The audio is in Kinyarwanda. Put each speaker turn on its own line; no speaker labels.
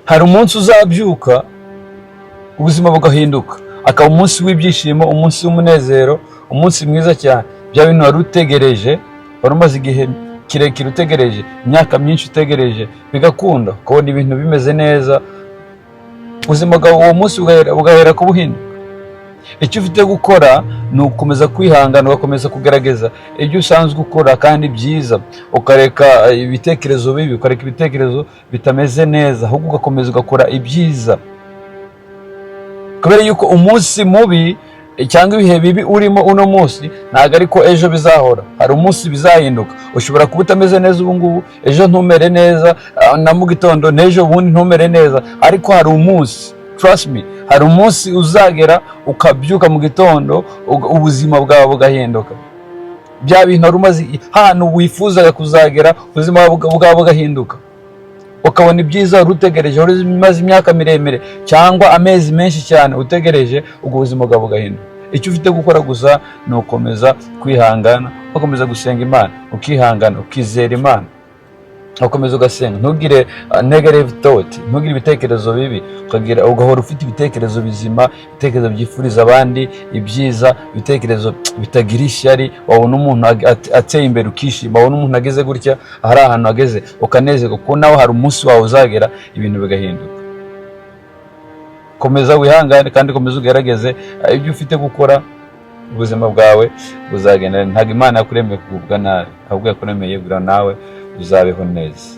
hari umunsi uzabyuka ubuzima bugahinduka, akaba umunsi w'ibyishimo, umunsi w'umunezero, umunsi mwiza cyane. Bya bintu wari utegereje, wari umaze igihe kirekire utegereje, imyaka myinshi utegereje, bigakunda, ukabona ibintu bimeze neza, ubuzima bwawe uwo munsi bugahera kubuhinduka. Icyo ufite gukora ni ugukomeza kwihangana, ugakomeza kugerageza ibyo usanzwe ukora kandi byiza, ukareka ibitekerezo bibi, ukareka ibitekerezo bitameze neza, ahubwo ugakomeza ugakora ibyiza. Kubera yuko umunsi mubi cyangwa ibihe bibi urimo uno munsi ntabwo ariko ejo bizahora, hari umunsi bizahinduka. Ushobora kuba utameze neza ubu ngubu, ejo ntumere neza, na mu gitondo n'ejo ubundi ntumere neza, ariko hari umunsi, trust me, hari umunsi uzagera ukabyuka mu gitondo ubuzima bwawe bugahinduka. Bya bintu wari umaze ahantu wifuzaga kuzagera, ubuzima bwawe bugahinduka, ukabona ibyiza wari utegereje, wari umaze imyaka miremire cyangwa amezi menshi cyane utegereje, ubwo buzima bwawe bugahinduka. Icyo ufite gukora gusa ni ukomeza kwihangana, ukomeza gusenga Imana, ukihangana, ukizera Imana, ukomeza ugasenga, ntugire negative thought, ntugire ibitekerezo bibi, ugahora ufite ibitekerezo bizima, ibitekerezo byifuriza abandi ibyiza, ibitekerezo bitagira ishyari. Wabona umuntu ateye imbere ukishima, wabona umuntu ageze gutya, hari ahantu ageze ukanezerwa, kuko nawe hari umunsi wawe uzagera ibintu bigahinduka. Komeza wihangane kandi komeza ugerageze ibyo ufite gukora, ubuzima bwawe buzagenda. Ntabwo Imana yakuremeye kugubwa nabi, ahubwo yakuremeye kugira nawe uzabeho neza.